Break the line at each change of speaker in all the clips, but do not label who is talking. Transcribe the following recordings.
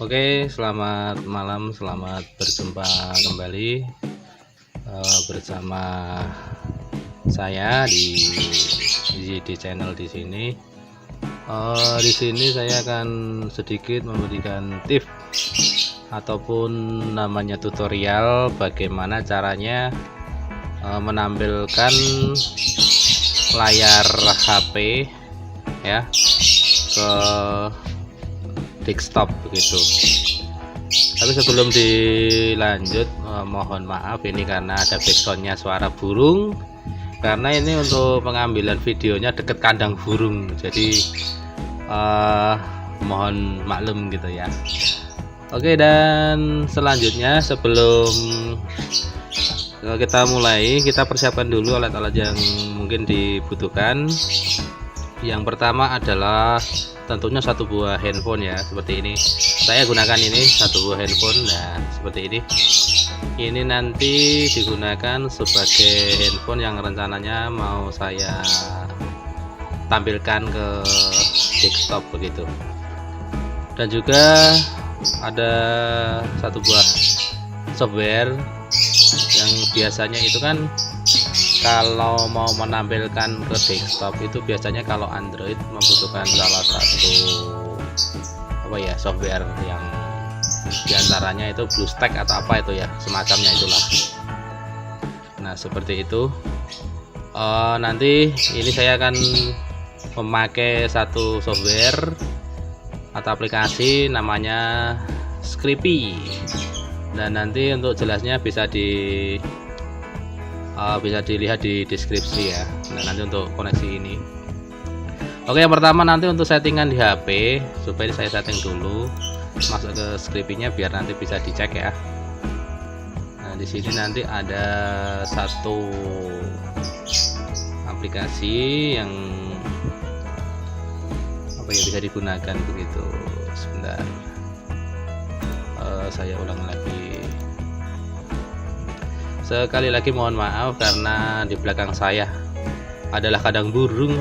Oke, selamat malam, selamat berjumpa kembali bersama saya di channel di sini. Di sini saya akan sedikit memberikan tips ataupun namanya tutorial bagaimana caranya menampilkan layar HP ya ke desktop begitu. Tapi sebelum dilanjut, mohon maaf ini karena ada backsoundnya suara burung, karena ini untuk pengambilan videonya deket kandang burung, jadi mohon maklum gitu ya. Oke, dan selanjutnya sebelum kita mulai, kita persiapkan dulu alat-alat yang mungkin dibutuhkan. Yang pertama adalah tentunya satu buah handphone ya, seperti ini. Saya gunakan ini satu buah handphone. Nah, seperti ini. Ini nanti digunakan sebagai handphone yang rencananya mau saya tampilkan ke desktop begitu. Dan juga ada satu buah software yang biasanya itu kan kalau mau menampilkan ke desktop itu biasanya kalau Android membutuhkan salah satu software yang diantaranya itu BlueStack atau apa itu ya, semacamnya itulah. Nah, seperti itu. Nanti ini saya akan memakai satu software atau aplikasi namanya Scrippy, dan nanti untuk jelasnya bisa dilihat di deskripsi ya. Nah, nanti untuk koneksi ini. Oke, yang pertama nanti untuk settingan di HP, supaya saya setting dulu, masuk ke Scrippy-nya biar nanti bisa dicek ya. Nah, di sini nanti ada satu aplikasi yang bisa digunakan begitu. Sebentar, saya ulang lagi. Sekali lagi mohon maaf karena di belakang saya adalah kandang burung,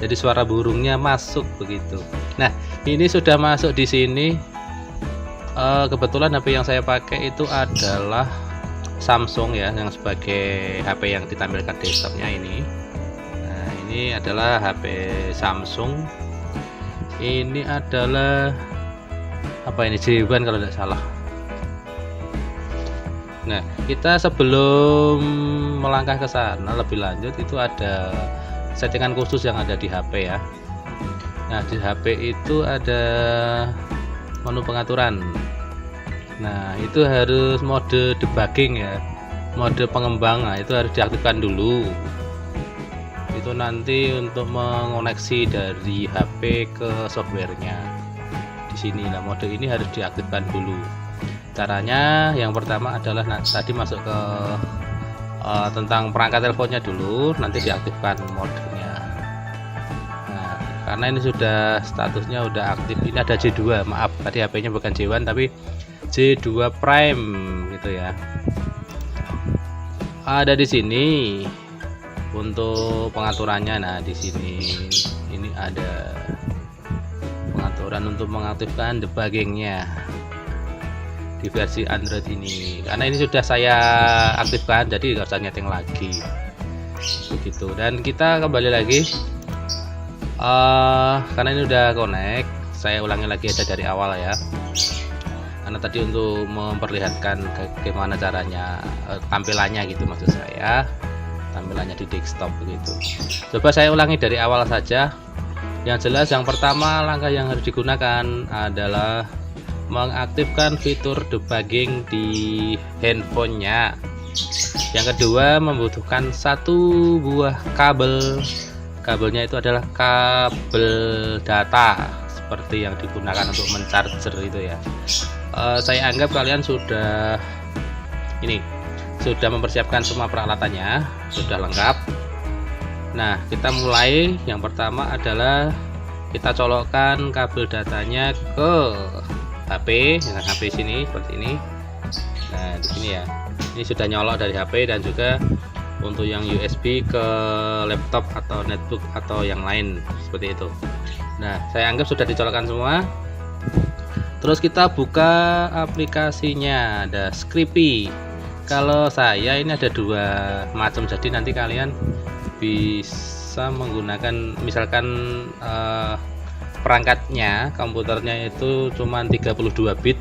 jadi suara burungnya masuk begitu. Nah, ini sudah masuk di sini. Kebetulan HP yang saya pakai itu adalah Samsung ya, yang sebagai HP yang ditampilkan desktopnya ini. Nah, ini adalah HP Samsung. Ini adalah J1 kalau tidak salah. Nah, kita sebelum melangkah ke sana lebih lanjut itu ada settingan khusus yang ada di HP ya. Nah, di HP itu ada menu pengaturan. Nah, itu harus mode debugging ya, mode pengembang. Nah, itu harus diaktifkan dulu. Itu nanti untuk mengoneksi dari HP ke softwarenya di sini. Nah, mode ini harus diaktifkan dulu. Caranya yang pertama adalah tadi masuk ke tentang perangkat teleponnya dulu, nanti diaktifkan modenya. Nah, karena ini sudah statusnya udah aktif, ini ada J2, maaf tadi HP-nya bukan J1 tapi J2 Prime gitu ya. Ada di sini untuk pengaturannya. Nah, di sini ini ada pengaturan untuk mengaktifkan debuggingnya di versi Android ini, karena ini sudah saya aktifkan jadi nggak usah nyeting lagi begitu. Dan kita kembali lagi karena ini udah connect, saya ulangi lagi aja dari awal ya, karena tadi untuk memperlihatkan bagaimana caranya tampilannya gitu, maksud saya tampilannya di desktop begitu. Coba saya ulangi dari awal saja. Yang jelas, yang pertama langkah yang harus digunakan adalah mengaktifkan fitur debugging di handphonenya. Yang kedua, membutuhkan satu buah kabel. Kabelnya itu adalah kabel data seperti yang digunakan untuk mencharger itu ya. Saya anggap kalian sudah mempersiapkan semua peralatannya, sudah lengkap. Nah, kita mulai. Yang pertama adalah kita colokkan kabel datanya ke HP dengan HP sini seperti ini. Nah, di sini ya, ini sudah nyolok dari HP, dan juga untuk yang USB ke laptop atau netbook atau yang lain seperti itu. Nah, saya anggap sudah dicolokkan semua. Terus kita buka aplikasinya, ada Scrippy. Kalau saya ini ada dua macam, jadi nanti kalian bisa menggunakan misalkan perangkatnya, komputernya itu cuma 32 bit.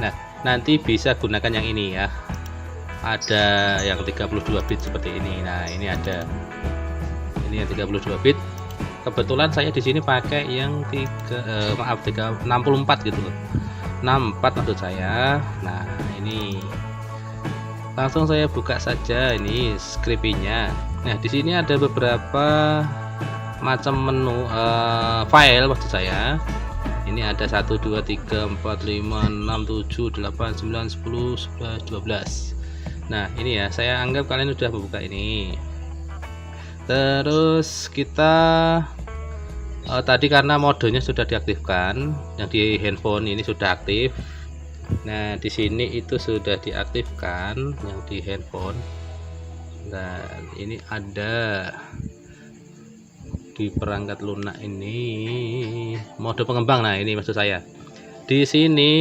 Nah, nanti bisa gunakan yang ini ya. Ada yang 32 bit seperti ini. Nah, ini ada. Ini yang 32 bit. Kebetulan saya di sini pakai yang 64 gitu loh. 64 maksud saya. Nah, ini langsung saya buka saja ini Scrippy-nya. Nah, di sini ada beberapa macam menu file maksud saya. Ini ada 1 2 3 4 5 6 7 8 9 10 11 12. Nah, ini ya, saya anggap kalian sudah membuka ini. Terus kita tadi karena modenya sudah diaktifkan, yang di handphone ini sudah aktif. Nah, di sini itu sudah diaktifkan yang di handphone. Dan ini ada di perangkat lunak ini mode pengembang. Nah, ini maksud saya. Di sini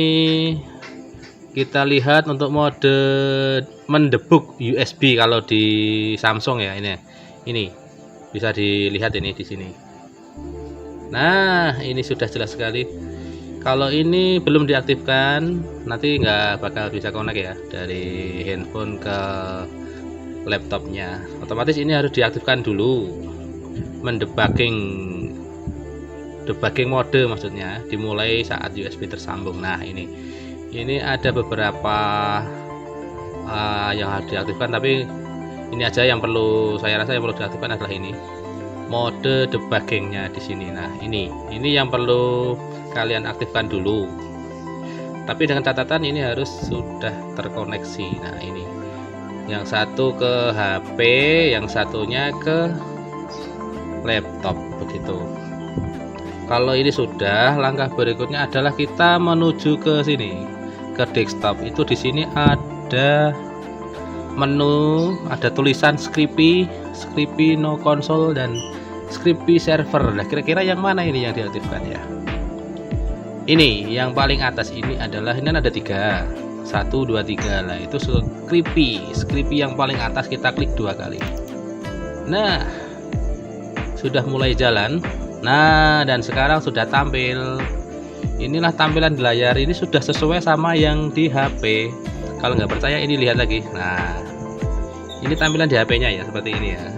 kita lihat untuk mode mendebug USB kalau di Samsung ya, ini bisa dilihat ini di sini. Nah, ini sudah jelas sekali. Kalau ini belum diaktifkan, nanti nggak bakal bisa connect ya dari handphone ke laptopnya. Otomatis ini harus diaktifkan dulu. Mendebugging mode maksudnya dimulai saat USB tersambung. Nah, ini ada beberapa yang harus diaktifkan, tapi ini aja yang perlu, saya rasa yang perlu diaktifkan adalah ini mode debuggingnya di sini. Nah, ini yang perlu kalian aktifkan dulu, tapi dengan catatan ini harus sudah terkoneksi. Nah, ini yang satu ke HP, yang satunya ke laptop begitu. Kalau ini sudah, langkah berikutnya adalah kita menuju ke sini, ke desktop. Itu di sini ada menu, ada tulisan Scrippy no console dan Scrippy server. Nah, kira-kira yang mana ini yang diaktifkan ya? Ini yang paling atas ini adalah, ini ada 3, 1 2 3 lah, itu Scrippy yang paling atas, kita klik 2 kali. Nah, sudah mulai jalan. Nah, dan sekarang sudah tampil. Inilah tampilan di layar, ini sudah sesuai sama yang di HP. Kalau nggak percaya, ini lihat lagi. Nah, ini tampilan di HP-nya ya, seperti ini ya.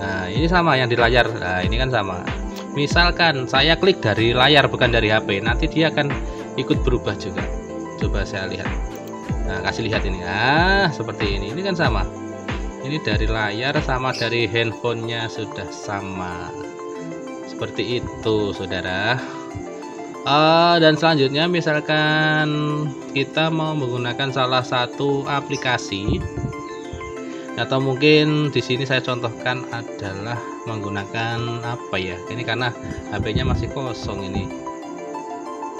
Nah, ini sama yang di layar. Nah, ini kan sama. Misalkan saya klik dari layar bukan dari HP, nanti dia akan ikut berubah juga. Coba saya lihat. Nah, kasih lihat ini. Ah, seperti ini. Ini kan sama. Ini dari layar sama dari handphonenya sudah sama. Seperti itu, saudara. Dan selanjutnya, misalkan kita mau menggunakan salah satu aplikasi, atau mungkin di sini saya contohkan adalah menggunakan apa ya? Ini karena HP-nya masih kosong ini.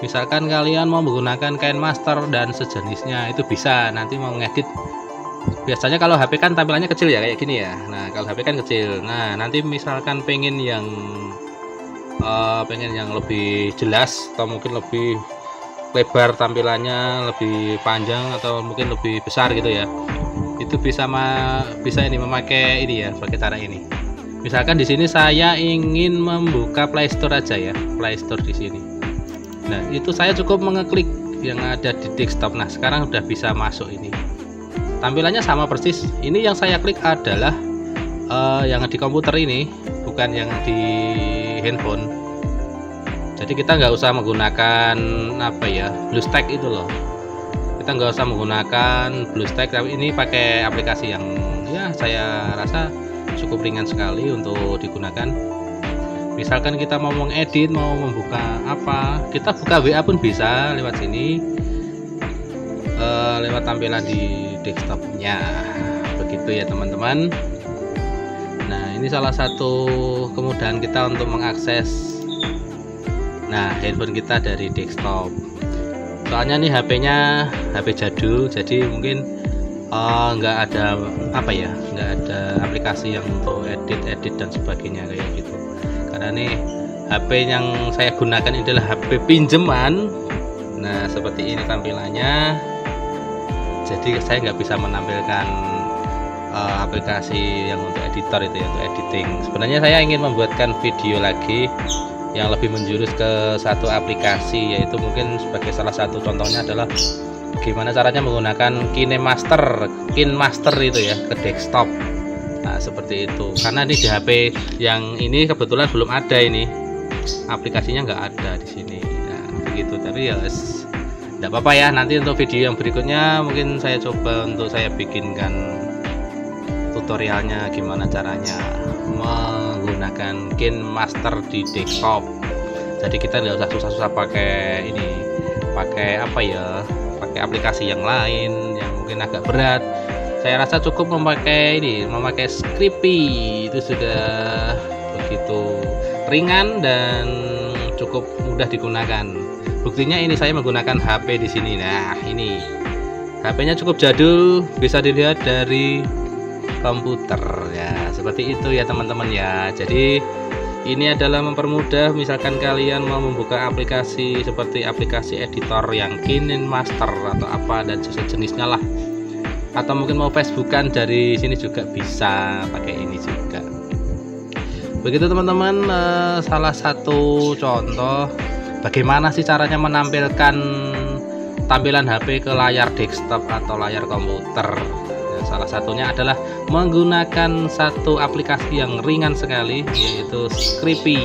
Misalkan kalian mau menggunakan KineMaster dan sejenisnya, itu bisa. Nanti mau ngedit. Biasanya kalau HP kan tampilannya kecil ya, kayak gini ya. Nah, kalau HP kan kecil. Nah, nanti misalkan pengen yang lebih jelas, atau mungkin lebih lebar tampilannya, lebih panjang, atau mungkin lebih besar gitu ya, itu bisa ini memakai ini ya, pakai cara ini. Misalkan di sini saya ingin membuka Play Store aja ya, Play Store di sini. Nah, itu saya cukup mengeklik yang ada di desktop. Nah, sekarang udah bisa masuk ini. Tampilannya sama persis. Ini yang saya klik adalah yang di komputer ini, bukan yang di handphone. Jadi kita nggak usah menggunakan apa ya, BlueStack itu loh. Kita nggak usah menggunakan BlueStack, tapi ini pakai aplikasi yang ya saya rasa cukup ringan sekali untuk digunakan. Misalkan kita mau mengedit, mau membuka apa, kita buka WA pun bisa lewat sini, lewat tampilan di desktopnya. Begitu ya teman-teman. Nah, ini salah satu kemudahan kita untuk mengakses handphone kita dari desktop. Soalnya nih HP-nya HP jadul, jadi mungkin nggak ada nggak ada aplikasi yang untuk edit dan sebagainya kayak gitu. Karena nih HP yang saya gunakan ini adalah HP pinjaman Nah seperti ini tampilannya. Jadi saya nggak bisa menampilkan aplikasi yang untuk editor itu ya, untuk editing. Sebenarnya saya ingin membuatkan video lagi yang lebih menjurus ke satu aplikasi, yaitu mungkin sebagai salah satu contohnya adalah gimana caranya menggunakan KineMaster itu ya ke desktop. Nah seperti itu, karena ini di HP yang ini kebetulan belum ada, ini aplikasinya nggak ada di sini. Nah begitu, tapi ya tidak apa-apa ya, nanti untuk video yang berikutnya mungkin saya coba untuk saya bikinkan tutorialnya gimana caranya menggunakan KineMaster di desktop. Jadi kita tidak usah susah-susah pakai ini, pakai apa ya, pakai aplikasi yang lain yang mungkin agak berat. Saya rasa cukup memakai Scrippy, itu sudah begitu ringan dan cukup mudah digunakan. Buktinya ini saya menggunakan HP di sini. Nah ini HP-nya cukup jadul, bisa dilihat dari komputer ya, seperti itu ya teman-teman ya. Jadi ini adalah mempermudah misalkan kalian mau membuka aplikasi seperti aplikasi editor yang KineMaster atau apa dan jenisnya lah, atau mungkin mau Facebookan dari sini juga bisa pakai ini juga. Begitu teman-teman, salah satu contoh bagaimana sih caranya menampilkan tampilan HP ke layar desktop atau layar komputer. Salah satunya adalah menggunakan satu aplikasi yang ringan sekali, yaitu Scrippy.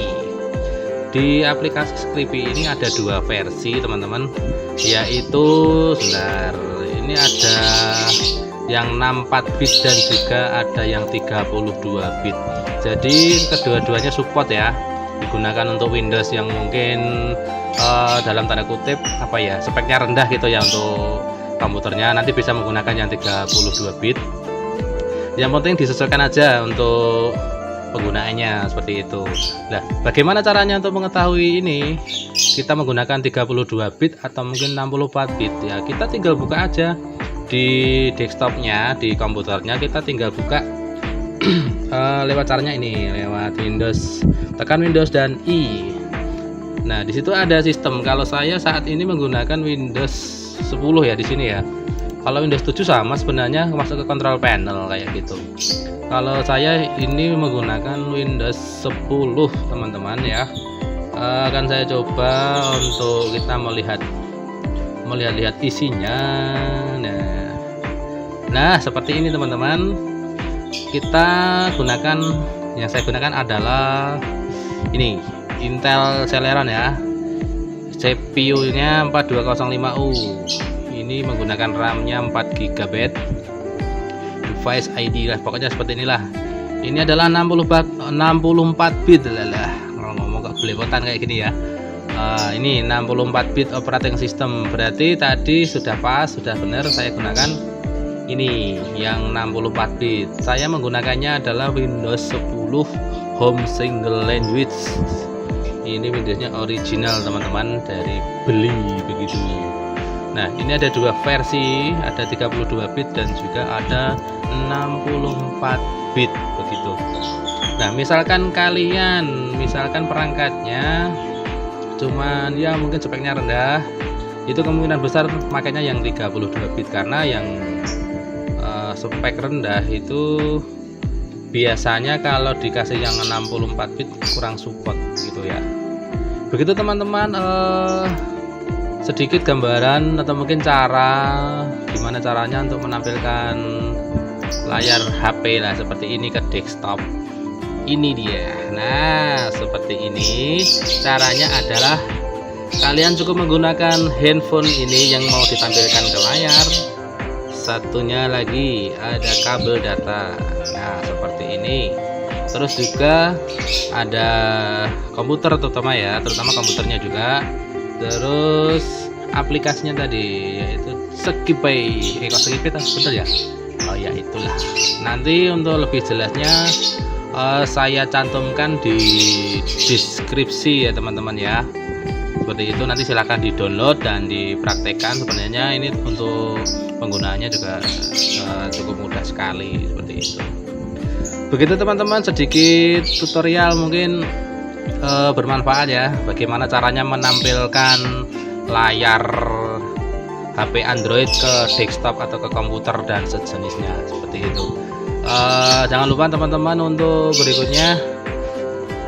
Di aplikasi Scrippy ini ada dua versi teman-teman, yaitu sebentar, ini ada yang 64 bit dan juga ada yang 32 bit. Jadi kedua-duanya support ya, digunakan untuk Windows yang mungkin dalam tanda kutip apa ya, speknya rendah gitu ya untuk komputernya, nanti bisa menggunakan yang 32 bit. Yang penting disesuaikan aja untuk penggunaannya seperti itu. Nah, bagaimana caranya untuk mengetahui ini kita menggunakan 32 bit atau mungkin 64 bit ya, kita tinggal buka aja di desktopnya, di komputernya kita tinggal buka lewat caranya ini, lewat Windows, tekan Windows dan I. Nah disitu ada sistem. Kalau saya saat ini menggunakan Windows 10 ya di sini ya. Kalau Windows 7 sama sebenarnya, masuk ke control panel kayak gitu. Kalau saya ini menggunakan Windows 10 teman-teman ya. Akan saya coba untuk kita melihat isinya. Nah seperti ini teman-teman. Kita gunakan, yang saya gunakan adalah ini Intel Celeron ya. CPU-nya 4205U. Ini menggunakan RAM-nya 4 GB. Device ID lah, pokoknya seperti inilah. Ini adalah 64 bit lah. Kalau ngomong gak belepotan kayak gini ya. Ini 64 bit operating system. Berarti tadi sudah pas, sudah benar saya gunakan ini yang 64 bit. Saya menggunakannya adalah Windows 10 Home Single Language. Ini Windowsnya original teman-teman, dari beli begitu. Nah ini ada dua versi, ada 32 bit dan juga ada 64 bit begitu. Nah misalkan perangkatnya cuman ya mungkin speknya rendah, itu kemungkinan besar makanya yang 32 bit, karena yang spek rendah itu biasanya kalau dikasih yang 64 bit kurang support gitu ya. Begitu teman-teman, sedikit gambaran atau mungkin gimana caranya untuk menampilkan layar HP lah seperti ini ke desktop. Ini dia. Nah seperti ini caranya adalah kalian cukup menggunakan handphone ini yang mau ditampilkan ke layar. Satunya lagi ada kabel data. Nah seperti ini. Terus juga ada komputer terutama komputernya juga. Terus aplikasinya tadi yaitu Scrippy. Scrippy betul ya? Oh ya itulah. Nanti untuk lebih jelasnya saya cantumkan di deskripsi ya teman-teman ya. Seperti itu, nanti silahkan di download dan dipraktekkan. Sebenarnya ini untuk penggunaannya juga cukup mudah sekali seperti itu. Begitu teman-teman, sedikit tutorial mungkin bermanfaat ya, bagaimana caranya menampilkan layar HP Android ke desktop atau ke komputer dan sejenisnya seperti itu. Jangan lupa teman-teman untuk berikutnya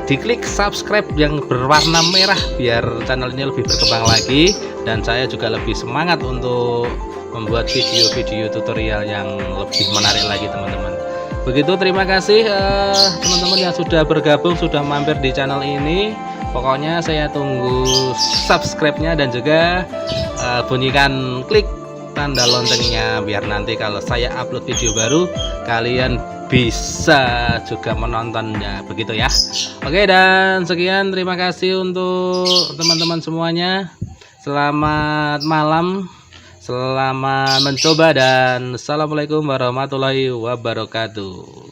diklik subscribe yang berwarna merah biar channel ini lebih berkembang lagi, dan saya juga lebih semangat untuk membuat video-video tutorial yang lebih menarik lagi teman-teman. Begitu, terima kasih teman-teman yang sudah bergabung, sudah mampir di channel ini. Pokoknya saya tunggu subscribe-nya dan juga bunyikan klik tanda loncengnya biar nanti kalau saya upload video baru kalian bisa juga menontonnya, begitu ya. Oke, dan sekian, terima kasih untuk teman-teman semuanya. Selamat malam, selamat mencoba, dan assalamualaikum warahmatullahi wabarakatuh.